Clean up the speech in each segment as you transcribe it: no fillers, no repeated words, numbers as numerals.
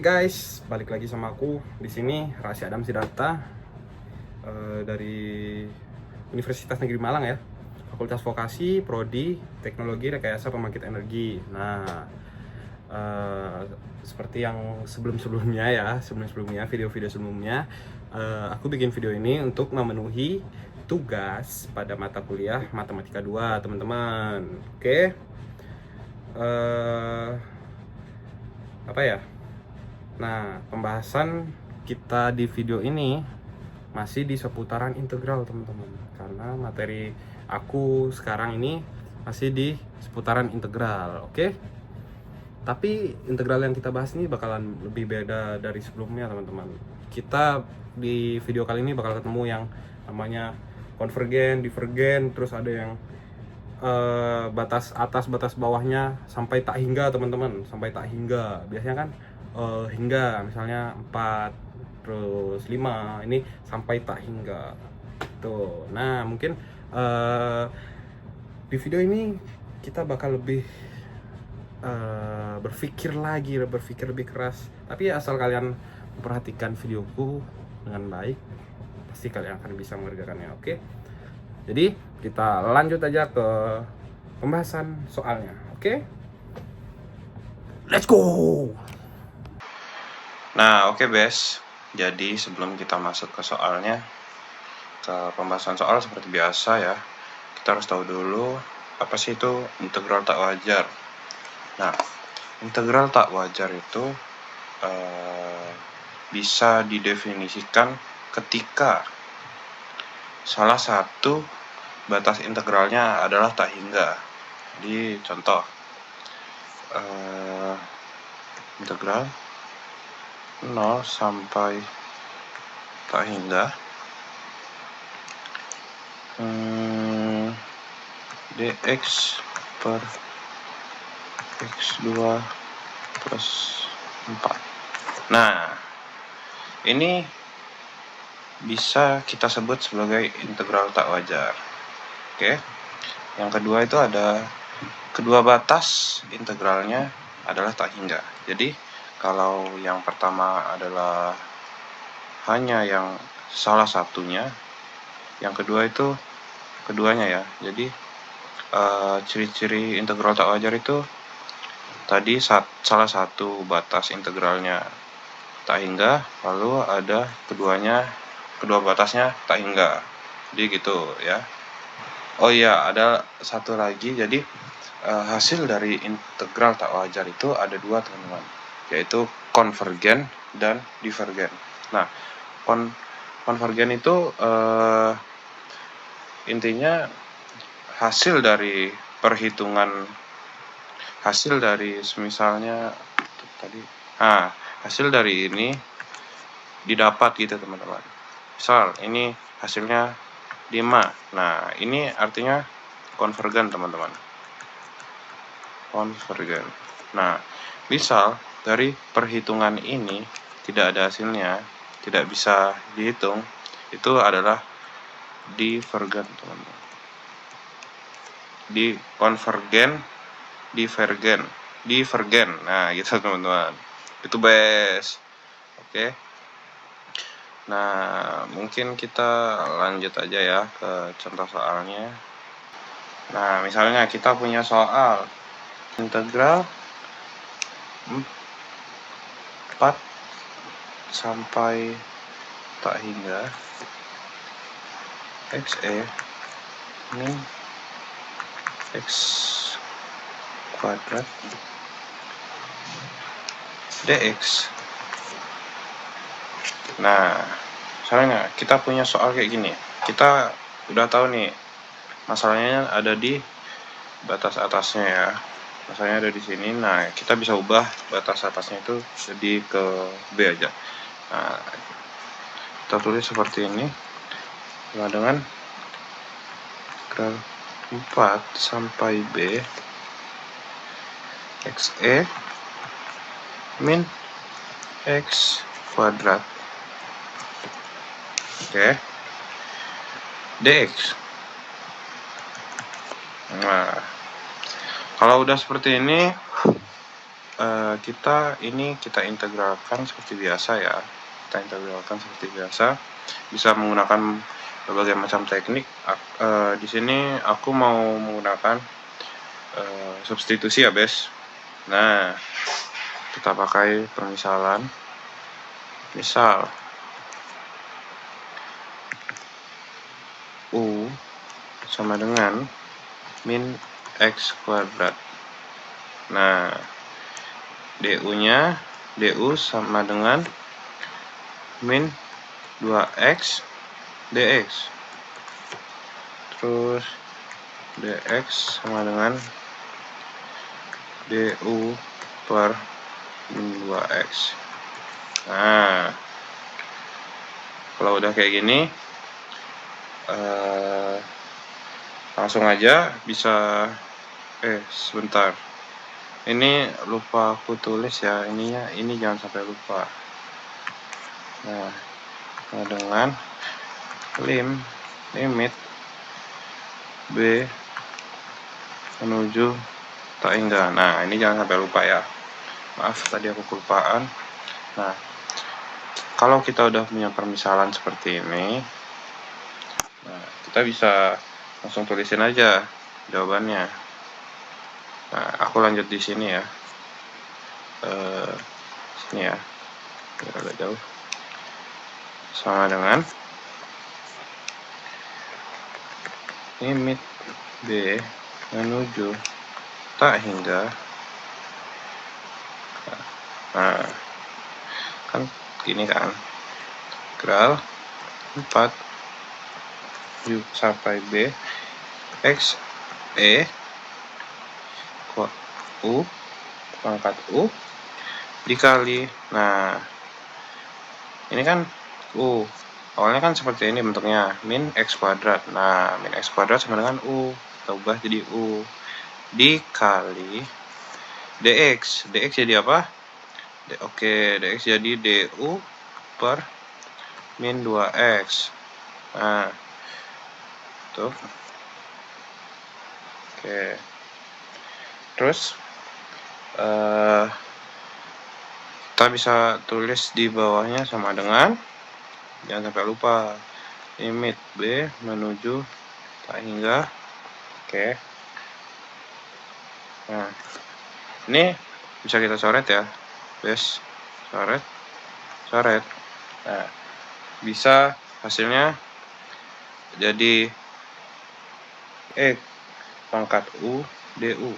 Guys, balik lagi sama aku di sini Rahasia Adam Sidarta dari Universitas Negeri Malang ya, Fakultas Vokasi, Prodi Teknologi Rekayasa Pembangkit Energi. Nah, seperti yang sebelumnya video-video sebelumnya, aku bikin video ini untuk memenuhi tugas pada mata kuliah Matematika 2, teman-teman. Oke. Apa ya? Nah, pembahasan kita di video ini masih di seputaran integral, teman-teman. Karena materi aku sekarang ini masih di seputaran integral, oke? Tapi integral yang kita bahas ini bakalan lebih beda dari sebelumnya, teman-teman. Kita di video kali ini bakal ketemu yang namanya konvergen, divergen, terus ada yang batas atas, batas bawahnya sampai tak hingga, teman-teman. Sampai tak hingga. Biasanya kan hingga, misalnya 4, terus 5, ini sampai tak hingga tuh. Nah, mungkin di video ini kita bakal lebih berpikir lebih keras. Tapi asal kalian memperhatikan videoku dengan baik, pasti kalian akan bisa mengerjakannya, oke? Jadi kita lanjut aja ke pembahasan soalnya, oke? Let's go! Nah, oke, Bes. Jadi sebelum kita masuk ke soalnya, ke pembahasan soal seperti biasa ya, kita harus tahu dulu apa sih itu integral tak wajar. Nah, integral tak wajar itu bisa didefinisikan ketika salah satu batas integralnya adalah tak hingga. Jadi contoh, integral 0 sampai tak hingga dx per x2 plus 4. Nah, ini bisa kita sebut sebagai integral tak wajar. Oke. Yang kedua itu ada kedua batas integralnya adalah tak hingga. Jadi kalau yang pertama adalah hanya yang salah satunya, yang kedua itu keduanya ya. Jadi ciri-ciri integral tak wajar itu tadi salah satu batas integralnya tak hingga, lalu ada kedua batasnya tak hingga. Jadi gitu ya. Oh iya, ada satu lagi. Jadi hasil dari integral tak wajar itu ada dua, teman-teman, yaitu konvergen dan divergen. Nah, konvergen itu intinya hasil dari perhitungan, hasil dari misalnya tadi, hasil dari ini didapat gitu, teman-teman. Misal ini hasilnya 5. Nah, ini artinya konvergen, teman-teman. Konvergen. Nah, misal dari perhitungan ini tidak ada hasilnya, tidak bisa dihitung, itu adalah divergen, teman-teman. Di konvergen, divergen. Nah, gitu, teman-teman. Itu best. Oke. Nah, mungkin kita lanjut aja ya ke contoh soalnya. Nah, misalnya kita punya soal integral 4 sampai tak hingga xe min x kuadrat dx. Nah, misalnya kita punya soal kayak gini. Kita udah tahu nih masalahnya ada di batas atasnya ya. Masalahnya ada di sini. Nah, kita bisa ubah batas atasnya itu jadi ke B aja. Nah, kita tulis seperti ini. Nah, dengan integral 4 sampai B xe min x kuadrat, oke, dx. Nah, kalau udah seperti ini, kita integralkan seperti biasa ya. Kita integralkan seperti biasa. Bisa menggunakan berbagai macam teknik. Di sini aku mau menggunakan substitusi ya, Bes. Nah, kita pakai permisalan. Misal U sama dengan min X kuadrat. Nah, DU sama dengan min 2X dx. Terus dx sama dengan du per min 2x. Nah, kalau udah kayak gini, langsung aja bisa. Sebentar, ini lupa aku tulis ya, ini jangan sampai lupa. Nah, dengan limit B menuju tak hingga. Nah, ini jangan sampai lupa ya. Maaf, tadi aku kelupaan. Nah, kalau kita udah punya permisalan seperti ini, nah, kita bisa langsung tulisin aja jawabannya. Nah, aku lanjut di sini ya. Sini ya, biar agak jauh. Sama dengan limit B menuju tak hingga. Nah, kan gini kan, integral 4 sampai B X E U pangkat U dikali. Nah, ini kan U awalnya kan seperti ini bentuknya, min X kuadrat. Nah, min X kuadrat sama dengan U, kita ubah jadi U dikali dx. Dx jadi apa? Dx jadi du per min 2x. Nah, tuh. Terus kita bisa tulis di bawahnya sama dengan, jangan sampai lupa, limit B menuju tak hingga. Nah, ini bisa kita coret ya, Bes. Coret. Nah, bisa hasilnya jadi pangkat U du.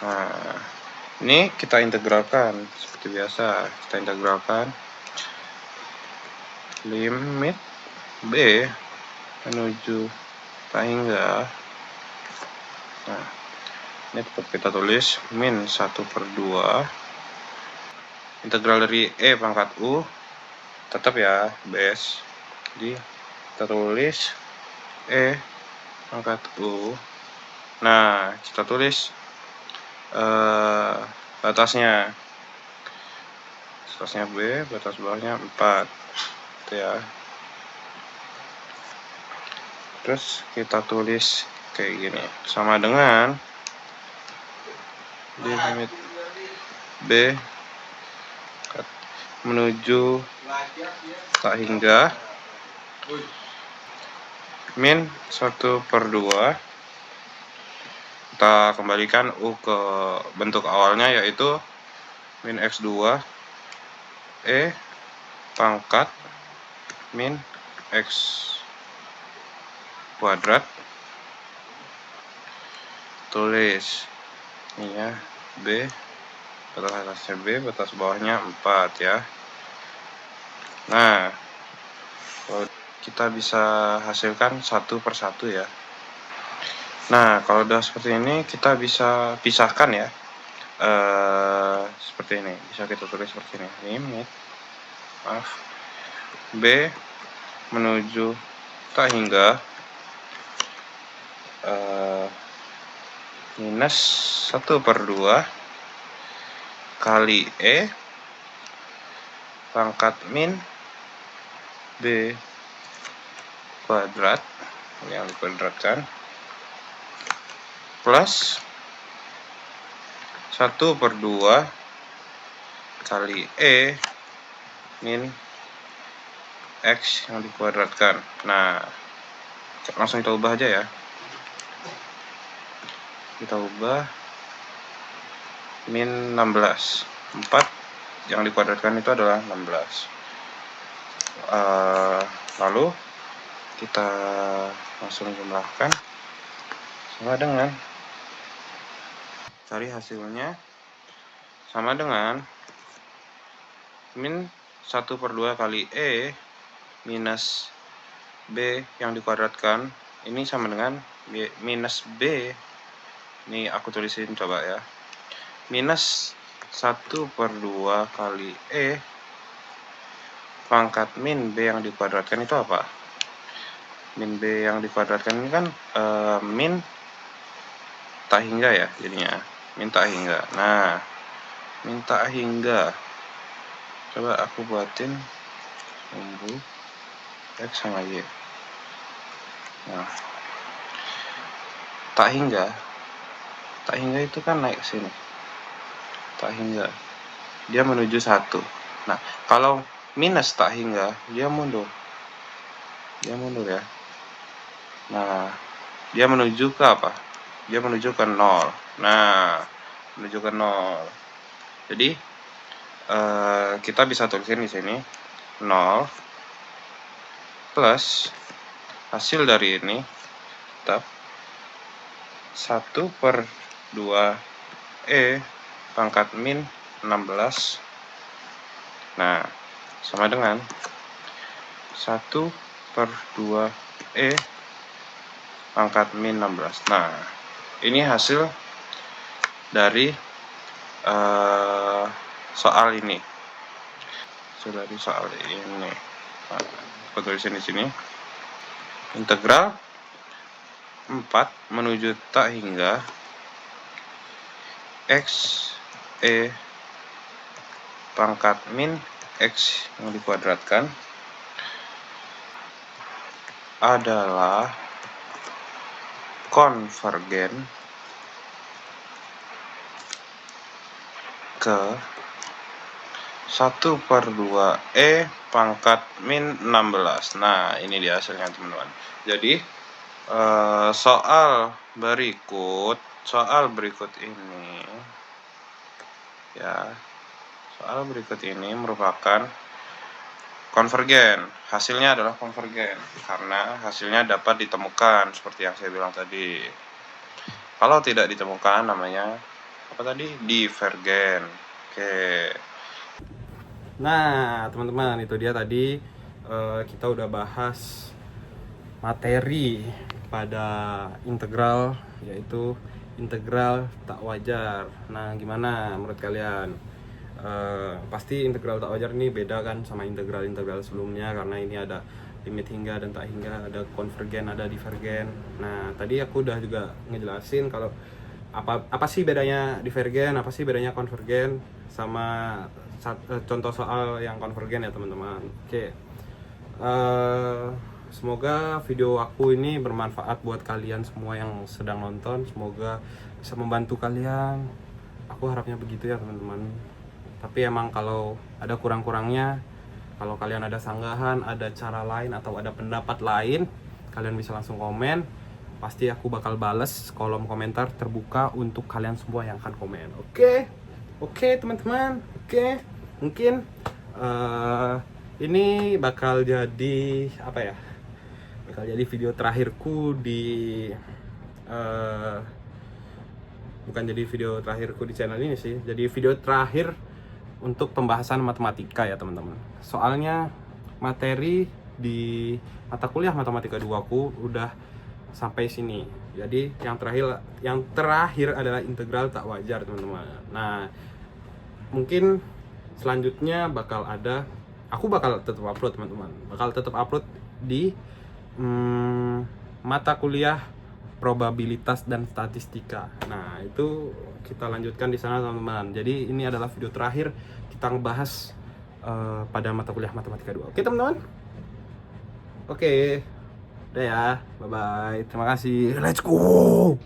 Nah, ini kita integralkan seperti biasa. Kita integralkan limit B menuju tak hingga. Nah, ini tetap kita tulis min 1/2 integral dari pangkat U, tetap ya, Bes. Jadi kita tulis pangkat U. Nah, kita tulis batasnya B, batas bawahnya 4 gitu ya. Terus kita tulis kayak gini, sama dengan limit B menuju tak hingga min 1/2. Kita kembalikan U ke bentuk awalnya, yaitu min X2 pangkat min X kuadrat. Tulis ini ya, B, batas atasnya B, batas bawahnya 4 ya. Nah, kita bisa hasilkan satu per satu ya. Nah, kalau udah seperti ini, kita bisa pisahkan ya. Seperti ini, bisa kita tulis seperti ini, limit B menuju tak hingga minus 1/2 kali pangkat min B kuadrat, yang dikuadratkan, plus 1/2 kali E min X yang dikuadratkan. Nah, langsung kita ubah aja ya. Kita ubah min 16. 4 yang dikuadratkan itu adalah 16. Lalu kita langsung jumlahkan sama dengan, cari hasilnya, sama dengan min 1/2 kali E minus B yang dikuadratkan. Ini sama dengan minus B. Ini aku tulisin coba ya. Minus 1/2 kali E pangkat min B yang dikuadratkan itu apa? Min B yang dikuadratkan ini kan min tak hingga ya jadinya. Min tak hingga. Nah, min tak hingga. Coba aku buatin sumbu X sama Y. Nah, tak hingga itu kan naik ke sini. Tak hingga dia menuju 1. Nah, kalau minus tak hingga dia mundur ya. Nah, dia menuju ke apa? Dia menuju ke 0. Nah, menuju ke 0. Jadi kita bisa tulisin di sini 0 plus hasil dari ini tetap 1/2 E pangkat min 16. Nah, sama dengan 1/2 E pangkat min 16. Nah, ini hasil dari soal ini. Nah, aku tulisin di sini. Integral 4 menuju tak hingga X E pangkat min X yang dikuadratkan adalah konvergen ke 1/2 E pangkat min 16. Nah, ini dia hasilnya teman-teman. Jadi soal berikut ini ya, soal berikut ini merupakan konvergen. Hasilnya adalah konvergen karena hasilnya dapat ditemukan seperti yang saya bilang tadi. Kalau tidak ditemukan namanya apa tadi? Divergen. Oke. Nah, teman-teman, itu dia tadi kita udah bahas materi pada integral, yaitu integral tak wajar. Nah, gimana menurut kalian? Pasti integral tak wajar ini beda kan sama integral sebelumnya, karena ini ada limit hingga dan tak hingga, ada konvergen, ada divergen. Nah, tadi aku udah juga ngejelasin kalau apa sih bedanya divergen, apa sih bedanya konvergen, sama contoh soal yang konvergen ya teman-teman. Oke. Semoga video aku ini bermanfaat buat kalian semua yang sedang nonton. Semoga bisa membantu kalian. Aku harapnya begitu ya teman-teman. Tapi emang kalau ada kurang-kurangnya, kalau kalian ada sanggahan, ada cara lain atau ada pendapat lain, kalian bisa langsung komen. Pasti aku bakal bales. Kolom komentar terbuka untuk kalian semua yang akan komen. Oke teman-teman. Oke, mungkin ini bakal jadi apa ya? Bakal jadi video terakhirku di bukan jadi video terakhirku di channel ini sih. Jadi video terakhir untuk pembahasan matematika ya teman-teman. Soalnya materi di mata kuliah matematika 2 aku udah sampai sini. Jadi yang terakhir adalah integral tak wajar teman-teman. Nah, mungkin selanjutnya aku bakal tetap upload teman-teman. Bakal tetap upload di mata kuliah probabilitas dan statistika. Nah, itu kita lanjutkan di sana teman-teman. Jadi ini adalah video terakhir kita ngebahas pada mata kuliah matematika 2. Oke teman-teman? Oke. Udah ya. Bye bye. Terima kasih. Let's go.